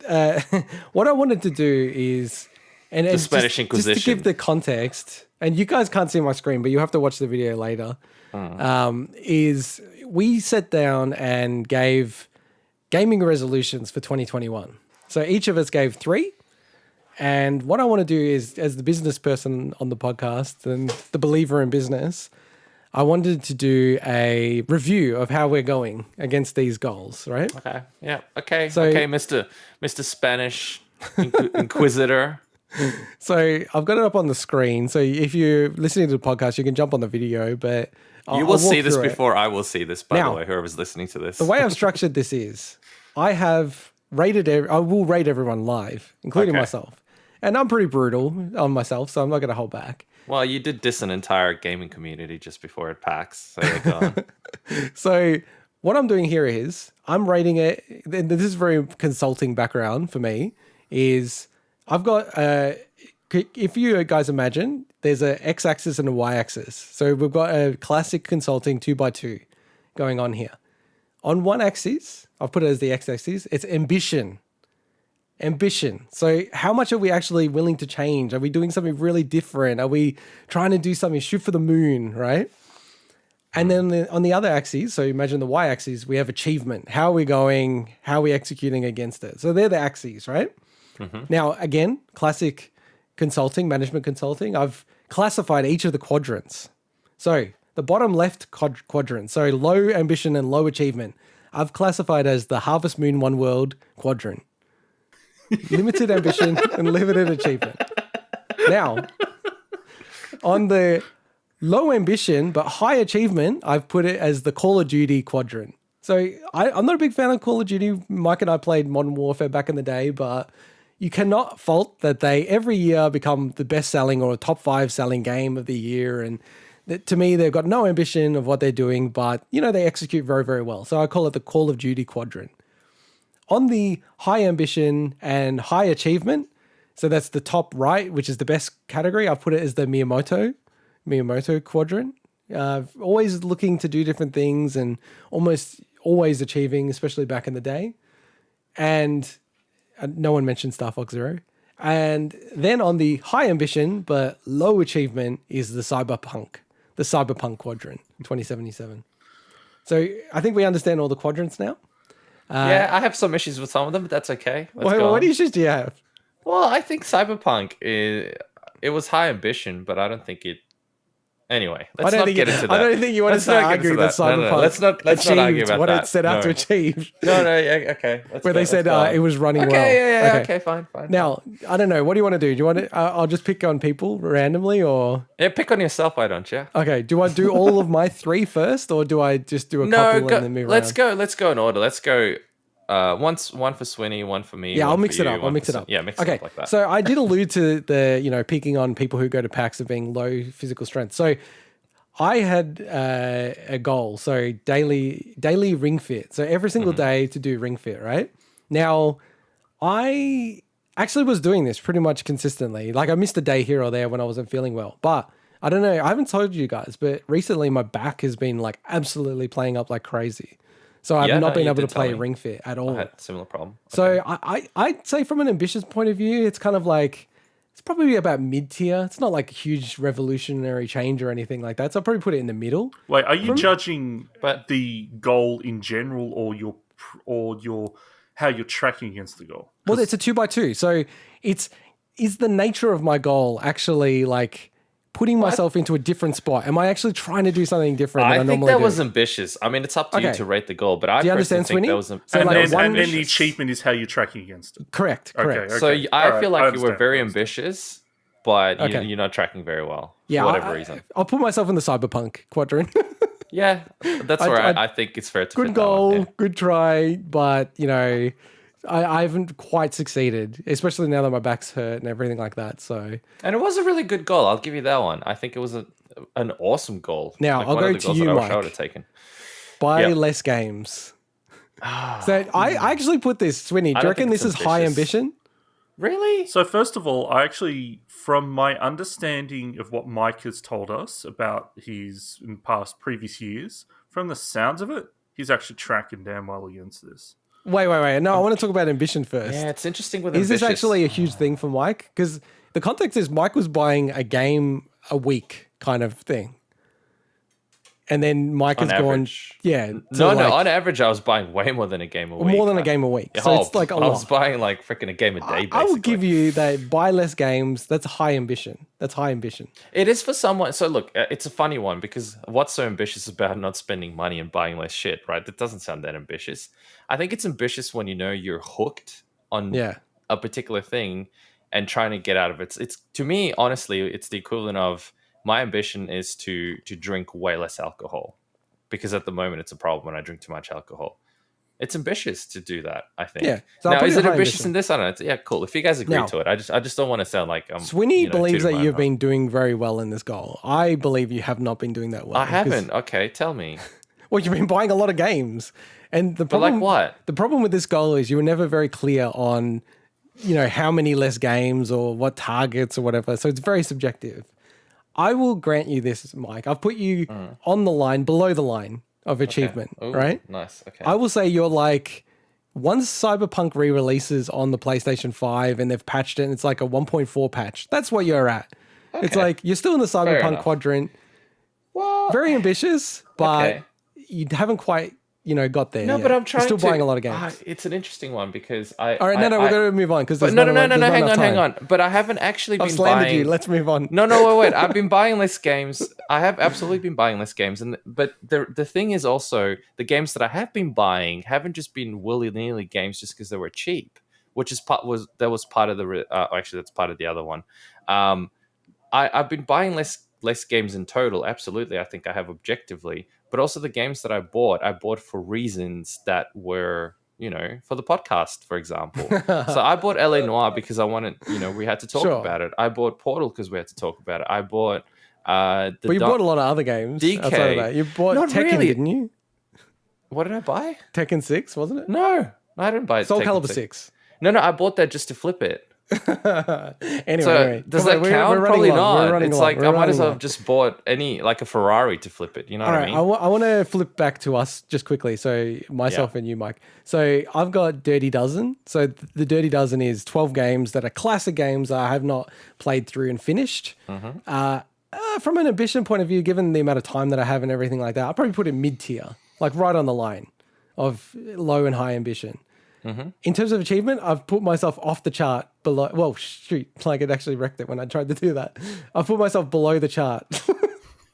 uh, what I wanted to do is, and Spanish Inquisition. just to give the context, and you guys can't see my screen, but you have to watch the video later. Is we sat down and gave gaming resolutions for 2021. So each of us gave 3. And what I want to do is, as the business person on the podcast and the believer in business, I wanted to do a review of how we're going against these goals, right? Okay. Yeah. Okay. So- okay, Mr. Spanish Inquisitor. So I've got it up on the screen. So if you're listening to the podcast, you can jump on the video, but You will I'll see walk this through it. before I will see this, by Now, the way, whoever's listening to this. The way I've structured this is I have rated, I will rate everyone live, including Okay. myself. And I'm pretty brutal on myself, so I'm not going to hold back. Well, you did diss an entire gaming community just before at PAX. So yeah, go on. So what I'm doing here is I'm rating it. And this is very consulting background for me. Is I've got if you guys imagine, there's a x-axis and a y-axis. So we've got a classic consulting 2x2 going on here. On one axis, I've put it as the x-axis. It's ambition. So how much are we actually willing to change? Are we doing something really different? Are we trying to do something, shoot for the moon, right? And then on the other axis, so imagine the y-axis, we have achievement. How are we going? How are we executing against it? So they're the axes, right? Now, again, classic consulting, management consulting, I've classified each of the quadrants. So the bottom left quadrant, so low ambition and low achievement, I've classified as the Harvest Moon One World quadrant. Limited ambition and limited achievement. Now, on the low ambition but high achievement, I've put it as the Call of Duty quadrant. So I'm not a big fan of Call of Duty. Mike and I played Modern Warfare back in the day, but you cannot fault that they every year become the best selling or top 5 selling game of the year. And to me, they've got no ambition of what they're doing, but they execute very, very well. So I call it the Call of Duty quadrant. On the high ambition and high achievement, so that's the top right, which is the best category, I've put it as the Miyamoto quadrant. Always looking to do different things and almost always achieving, especially back in the day. And no one mentioned Star Fox Zero. And then on the high ambition but low achievement is the Cyberpunk quadrant, 2077. So I think we understand all the quadrants now. Yeah, I have some issues with some of them, but that's okay. What issues do you have? Well, I think Cyberpunk, it was high ambition, but I don't think it... Anyway, let's not get into that. I don't think you want to argue that Cyberpunk let's not argue about what that. it set out to achieve. No, yeah, okay. Where they said it was running well. Okay, fine. Now, I don't know. What do you want to do? Do you want to? I'll just pick on people randomly, or pick on yourself. Why don't you? Okay. Do I do all of my 3 first, or do I just do a couple and then move around? Let's go in order. Let's go. One for Swinny, one for me. Yeah, I'll mix it up. Yeah, mix it up like that. So I did allude to the picking on people who go to PAX of being low physical strength. So I had a goal, so daily ring fit. So every single day to do ring fit, right? Now, I actually was doing this pretty much consistently. Like I missed a day here or there when I wasn't feeling well. But I don't know, I haven't told you guys, but recently my back has been like absolutely playing up like crazy. So I've not been able to play Ring Fit at all. I had a similar problem. So I'd say from an ambitious point of view, it's kind of like, it's probably about mid-tier. It's not like a huge revolutionary change or anything like that. So I'll probably put it in the middle. Wait, are you judging the goal in general or your how you're tracking against the goal? Well, it's a 2x2. So is the nature of my goal actually like putting myself into a different spot? Am I actually trying to do something different than I normally do? think that was ambitious. I mean, it's up to you to rate the goal, but I understand, think Swinny? that was So, And like, then the achievement is how you're tracking against it. Correct. Okay. So I feel like you were understand. very ambitious, but you're not tracking very well for whatever reason. I'll put myself in the Cyberpunk quadrant. Yeah, that's where I think it's fair to Good fit goal, that one, yeah. good try, but I haven't quite succeeded, especially now that my back's hurt and everything like that. So, And it was a really good goal. I'll give you that one. I think it was an awesome goal. Now, I'll go to you, I Mike. would have taken. buy less games. So I actually put this, Swinny. Do you reckon this is high ambition? Really? So first of all, I actually, from my understanding of what Mike has told us about his in previous years, from the sounds of it, he's actually tracking damn well against this. Wait. No, I want to talk about ambition first. Yeah, it's interesting with Is this ambitious. actually a huge thing for Mike? Because the context is Mike was buying a game a week kind of thing. And then Mike On has gone, average. yeah. No, like, on average, I was buying way more than a game a week. more than a game a week. So it's like a I lot. was buying like freaking a game a day, basically. I will give you that buy less games. That's high ambition. It is for someone. So look, it's a funny one because what's so ambitious about not spending money and buying less shit, right? That doesn't sound that ambitious. I think it's ambitious when you know you're hooked on a particular thing and trying to get out of it. It's to me, honestly, it's the equivalent of my ambition is to drink way less alcohol. Because at the moment it's a problem when I drink too much alcohol. It's ambitious to do that, I think. Yeah. So now, is it ambitious in this? I don't know. Yeah, cool. If you guys agree now, to it, I just don't want to sound like Swinny believes that you've been doing very well in this goal. I believe you have not been doing that well. I haven't. Okay, tell me. Well, you've been buying a lot of games, and the problem. But like what? The problem with this goal is you were never very clear on, how many less games or what targets or whatever. So it's very subjective. I will grant you this, Mike. I've put you on the line, below the line of achievement, Ooh, right? Nice. Okay. I will say you're like, once Cyberpunk re-releases on the PlayStation 5 and they've patched it and it's like a 1.4 patch, that's what you're at. Okay. It's like, you're still in the Cyberpunk quadrant. Well, very ambitious, but you haven't quite, got there. No, yet. but I'm trying You're still buying a lot of games. It's an interesting one because All right, we're going to move on because there's no, hang hang on. But I haven't actually been slandered buying. you. Let's move on. No, wait. I've been buying less games. I have absolutely been buying less games, but the thing is also the games that I have been buying haven't just been willy-nilly games just because they were cheap, which is part of the actually that's part of the other one. I've been buying less games in total. Absolutely, I think I have objectively. But also the games that I bought for reasons that were, for the podcast, for example. So I bought LA Noire because I wanted, we had to talk about it. I bought Portal because we had to talk about it. I bought But you bought a lot of other games DK. outside of that. You bought Not Tekken, really. didn't you? What did I buy? Tekken 6, wasn't it? No, I didn't buy Soul Tekken Calibur 6. 6. No, I bought that just to flip it. Anyway, does that count? Probably not. It's like I might as well have just just bought like a Ferrari to flip it. You know what I mean? I want to flip back to us just quickly. So myself and you, Mike. So I've got Dirty Dozen. So the Dirty Dozen is 12 games that are classic games I have not played through and finished. From an ambition point of view, given the amount of time that I have and everything like that, I'll probably put it mid-tier, like right on the line of low and high ambition. In terms of achievement, I've put myself off the chart below. Well, shoot, like it actually wrecked it when I tried to do that. I've put myself below the chart.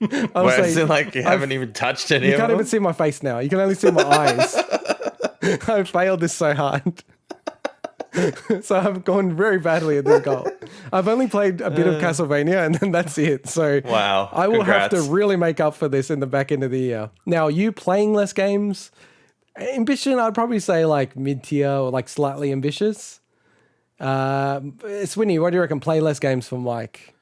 Is it like you haven't even touched any of them? You can't even see my face now. You can only see my eyes. I failed this so hard. So I've gone very badly at this goal. I've only played a bit of Castlevania and then that's it. So wow, I will have to Congrats. really make up for this in the back end of the year. Now, you playing less games, ambition, I'd probably say like mid-tier or like slightly ambitious. Swinny, what do you reckon? Play less games for Mike.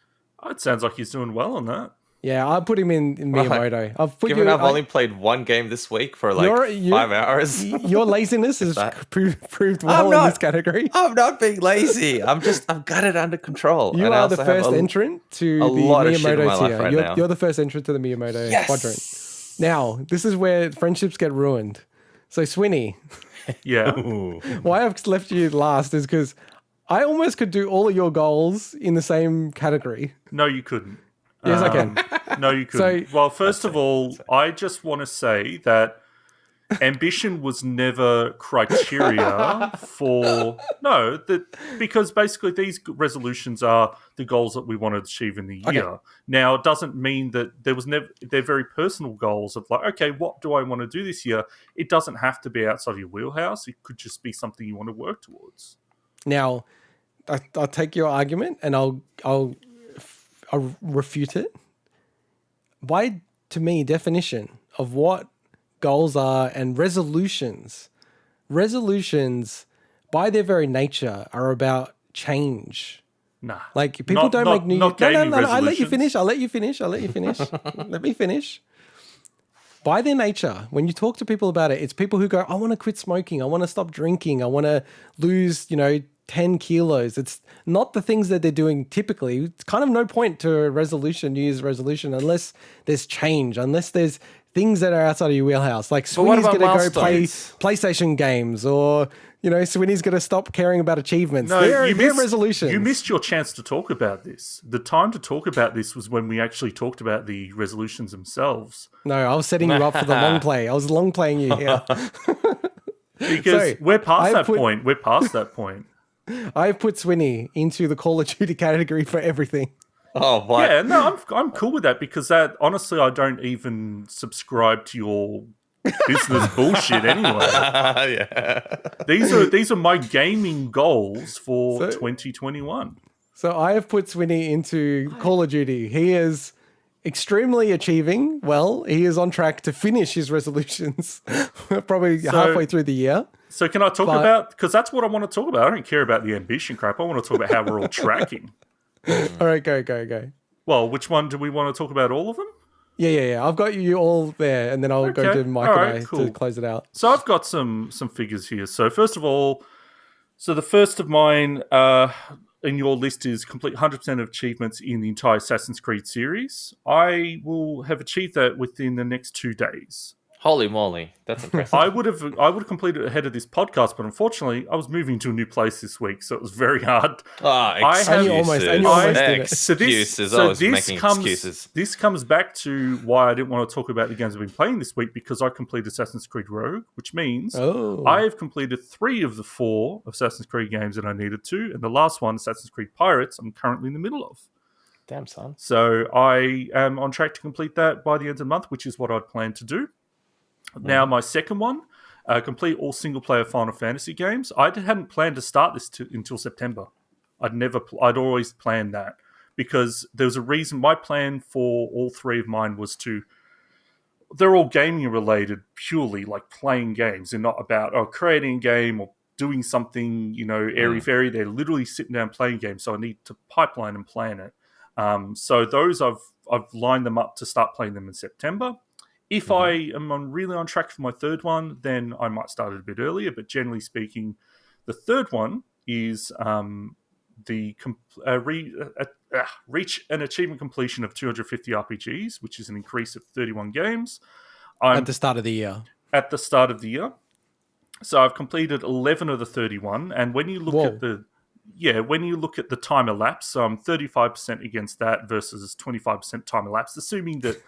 Oh, it sounds like he's doing well on that. Yeah, I'll put him in Miyamoto. Given I've only played one game this week for like 5 hours. Your laziness has proved well in this category. I'm not being lazy. I've got it under control. You are the first entrant to the Miyamoto tier. You're the first entrant to the Miyamoto quadrant. Now, this is where friendships get ruined. So, Swinny. Yeah. Why I've left you last is because I almost could do all of your goals in the same category. No, you couldn't. Yes, I can. No, you couldn't. Well, first of all, I just want to say that ambition was never criteria for because basically these resolutions are the goals that we want to achieve in the year. Okay. Now, it doesn't mean that there was never, they're very personal goals of like, okay, what do I want to do this year? It doesn't have to be outside of your wheelhouse. It could just be something you want to work towards. Now, I'll take your argument and I'll refute it. By, to me, definition of what goals are and resolutions by their very nature are about change. Nah. Like people don't make new. Not No. gaming I'll let you resolutions. finish. Let me finish. By their nature, when you talk to people about it, it's people who go, I want to quit smoking. I want to stop drinking. I want to lose, 10 kilos. It's not the things that they're doing typically. It's kind of no point to a resolution, New Year's resolution, unless there's change, unless there's things that are outside of your wheelhouse. Like But what Swinny's about going to go play milestones? PlayStation games, or Swinny's going to stop caring about achievements. No, they're you missed resolutions. You missed your chance to talk about this. The time to talk about this was when we actually talked about the resolutions themselves. No, I was setting you up for the long play. I was long playing you here. Because So, we're past I've that put- point. We're past that point. I've put Swinny into the Call of Duty category for everything. Oh, what? Yeah, no, I'm cool with that because that honestly, I don't even subscribe to your business bullshit anyway. Yeah. These are my gaming goals for So- 2021. So I have put Swinny into Call of Duty. He is extremely achieving. Well, he is on track to finish his resolutions probably halfway through the year. So can I talk about, because that's what I want to talk about. I don't care about the ambition crap. I want to talk about how we're all tracking. All right, go. Well, which one do we want to talk about? All of them? Yeah. I've got you all there, and then I'll go Okay. to Mike All and right, I cool. to close it out. So I've got some figures here. So first of all, the first of mine in your list is complete 100% of achievements in the entire Assassin's Creed series. I will have achieved that within the next 2 days. Holy moly, that's impressive. I would have completed it ahead of this podcast, but unfortunately, I was moving to a new place this week, so it was very hard. Ah, have- excuses. And you almost did it. Excuses. Always making excuses. This comes back to why I didn't want to talk about the games I've been playing this week, because I completed Assassin's Creed Rogue, which means Oh, I have completed 3 of the 4 Assassin's Creed games that I needed to, and the last one, Assassin's Creed Pirates, I'm currently in the middle of. Damn, son. So I am on track to complete that by the end of the month, which is what I'd planned to do. Now, my second one, complete all single-player Final Fantasy games. I hadn't planned to start this until September. I'd always planned that because there was a reason. My plan for all 3 of mine was they're all gaming related, purely like playing games. They're not about creating a game or doing something, airy-fairy. They're literally sitting down playing games. So I need to pipeline and plan it. So those I've lined them up to start playing them in September. If I am really on track for my third one, then I might start it a bit earlier. But generally speaking, the third one is reach an achievement completion of 250 RPGs, which is an increase of 31 games. at the start of the year. At the start of the year. So I've completed 11 of the 31. And when you look at when you look at the time elapsed, so I'm 35% against that versus 25% time elapsed, assuming that,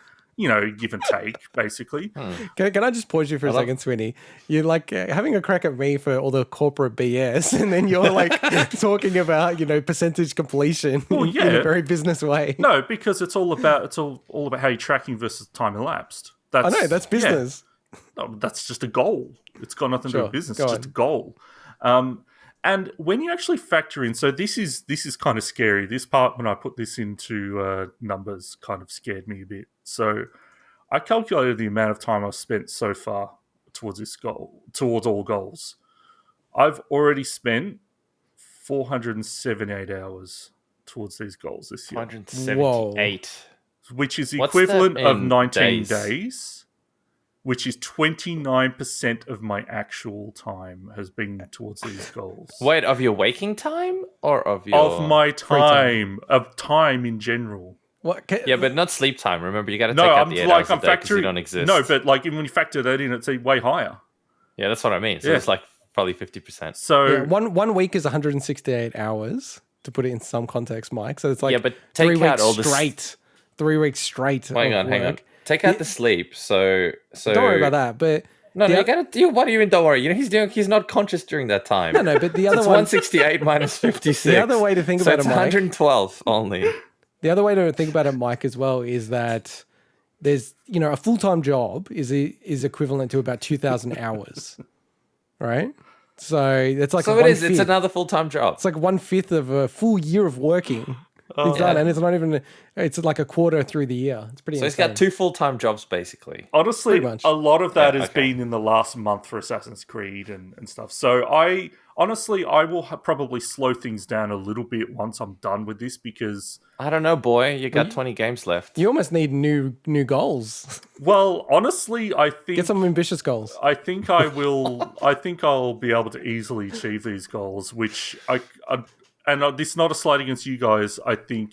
give and take, basically. Can I just pause you for a second, Swinny? You're like having a crack at me for all the corporate BS, and then you're like talking about percentage completion in a very business way. No, because it's all about how you're tracking versus time elapsed. I know that's business. Yeah. No, that's just a goal. It's got nothing to do with business. Go It's just a goal. And when you actually factor in, so this is kind of scary. This part, when I put this into numbers, kind of scared me a bit. So I calculated the amount of time I've spent so far towards this goal, towards all goals. I've already spent 478 hours towards these goals this year, 178. which is the What's equivalent that of in 19 days? days, which is 29% of my actual time has been towards these goals. Wait, of your waking time or of your Of my time. of time in general. What? Yeah, but not sleep time. Remember, you got to take No, out I'm the 8 like hours a I'm day because you factoring. don't exist. No, but like when you factor that in, it's way higher. Yeah, that's what I mean. So Yeah. it's like probably 50%. So Yeah, one week is 168 hours, to put it in some context, Mike. So it's like Yeah, but take 3 out weeks all the straight. 3 weeks straight. Hang of on. work. Take out the sleep. So Don't worry about that. But No, the you oth- gotta do. What do you mean? Don't worry. He's not conscious during that time. No, but the So other it's one, 168 minus 56. the other way to think so about it's it, Mike, 112 only. the other way to think about it, Mike, as well, is that there's a full-time job is equivalent to about 2,000 hours, right? So that's like So it is. It's another full-time job. It's like 1/5 of a full year of working. He's done, and it's not even. It's like a quarter through the year. It's pretty. So he's insane. got 2 full-time jobs basically. honestly, Pretty much. a lot of that Yeah, has okay. been in the last month for Assassin's Creed and stuff. So I will probably slow things down a little bit once I'm done with this because, I don't know, boy. You got 20 games left. You almost need new goals. well, honestly, I think Get some ambitious goals. I think I will. I think I'll be able to easily achieve these goals. Which this is not a slight against you guys. I think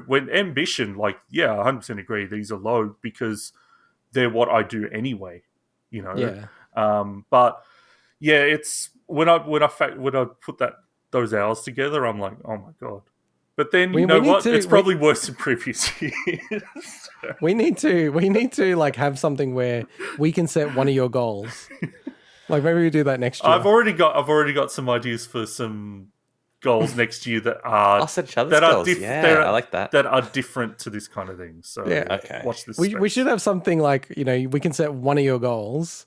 when ambition, 100% agree. These are low because they're what I do anyway. You know. Yeah. But yeah, it's when I put those hours together, I'm like, oh my god. But then you know what? It's probably worse than previous years. We need to like have something where we can set one of your goals. Like maybe we do that next year. I've already got some ideas for some goals next year that are I'll set each other's goals. I like that. That are different to this kind of thing. So okay. Watch this. We should have something like, you know, we can set one of your goals,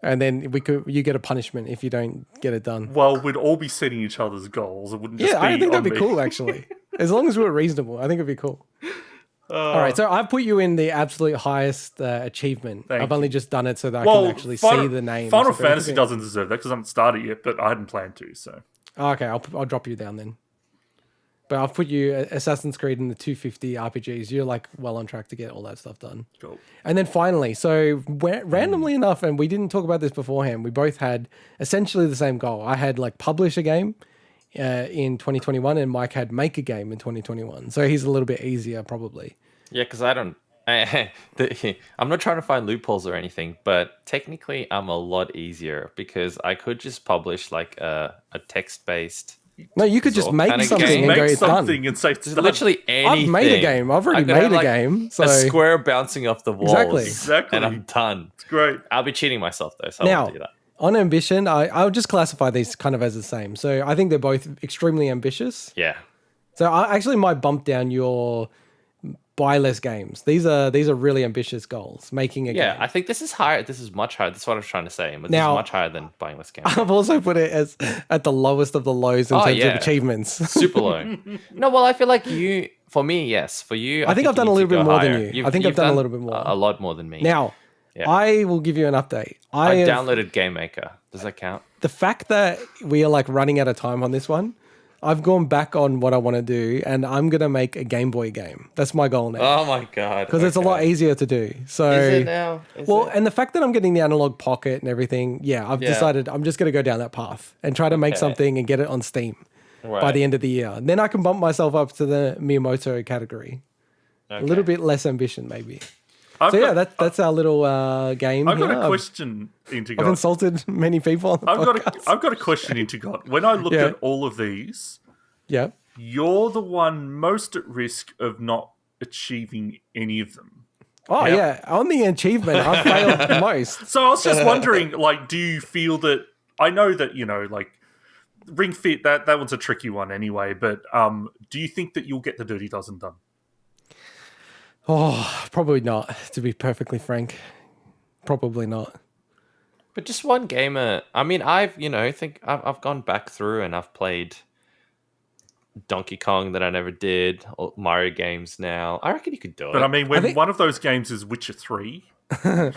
and then you get a punishment if you don't get it done. Well, we'd all be setting each other's goals. It wouldn't just be I think that'd be me. cool actually. As long as we're reasonable, I think it'd be cool. All right, so I've put you in the absolute highest achievement. I've only just done it so that I can actually see the name. Final Fantasy doesn't deserve that because I haven't started yet, but I hadn't planned to. So okay, I'll drop you down then. But I've put you Assassin's Creed in the 250 RPGs. You're like well on track to get all that stuff done. Cool. And then finally, so randomly enough, and we didn't talk about this beforehand, we both had essentially the same goal. I had like publish a game in 2021, and Mike had make a game in 2021. So he's a little bit easier probably. Yeah, because I'm not trying to find loopholes or anything, but technically I'm a lot easier because I could just publish like a text-based. No, you could just make something and go, it's done. And say it's done. Literally anything. I've made a game. I've already made a game. So a square bouncing off the walls. Exactly. And I'm done. It's great. I'll be cheating myself though, so I won't do that. On ambition, I'll just classify these kind of as the same. So I think they're both extremely ambitious. Yeah. So I actually might bump down your buy less games. These are really ambitious goals. Making a game. Yeah, I think this is higher. This is much higher. That's what I was trying to say. But this is much higher than buying less games. I've also put it as at the lowest of the lows in terms of achievements. Super low. No, well, I feel like for me, yes. For you, I think I've done a little bit more than you. I think I've done a little bit more. A lot more than me. Now, I will give you an update. I downloaded Game Maker. Does that count? The fact that we are like running out of time on this one, I've gone back on what I want to do, and I'm going to make a Game Boy game. That's my goal now. Oh my God. Because it's a lot easier to do. So, is it now? And the fact that I'm getting the analog pocket and everything, I've decided I'm just going to go down that path and try to make something and get it on Steam by the end of the year. And then I can bump myself up to the Miyamoto category. A little bit less ambition, maybe. That's our little game. I've got a question, Integot. I've insulted many people on the podcast. I've got a question, Integot. When I looked at all of these, you're the one most at risk of not achieving any of them. Oh, yeah. On the achievement, I've failed the most. So I was just wondering, like, do you feel that... I know that, you know, like, Ring Fit, that one's a tricky one anyway, but do you think that you'll get the Dirty Dozen done? Oh, probably not, to be perfectly frank. Probably not. But just one gamer. I mean, I've gone back through and I've played Donkey Kong that I never did, or Mario games now. I reckon you could do it. But I mean, when one of those games is Witcher 3. Yeah,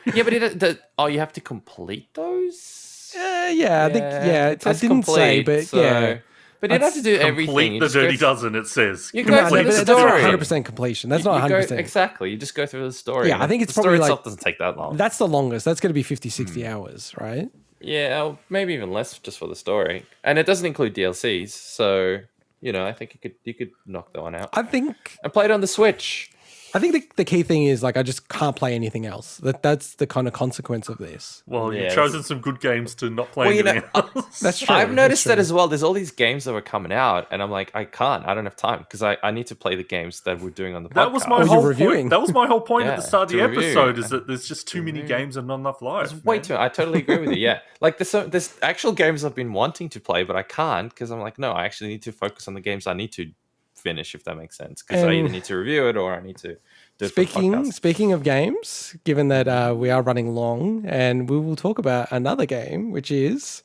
but you have to complete those? I think, I didn't say, but yeah. But you don't have to do everything. Complete the Dirty Dozen, it says. You go through the story. That's not 100% completion. That's not 100%. Exactly. You just go through the story. Yeah, I think it's the probably story like... itself doesn't take that long. That's the longest. That's going to be 50, 60 hours, right? Yeah, maybe even less just for the story. And it doesn't include DLCs, so... You know, I think you could knock that one out. I play it on the Switch. I think the key thing is, like, I just can't play anything else. That's the kind of consequence of this. Well, you've chosen some good games to not play anything else. That's true. I've noticed that as well. There's all these games that were coming out, and I'm like, I don't have time, because I need to play the games that we're doing on the podcast. That was my whole point. That was my whole point at the start of the episode, is that there's just too many games and not enough life. There's way too many. I totally agree with you, yeah. Like, there's actual games I've been wanting to play, but I can't, because I'm like, no, I actually need to focus on the games I need to finish, if that makes sense, because I either need to review it or I need to do it. Speaking of games, given that we are running long, and we will talk about another game, which is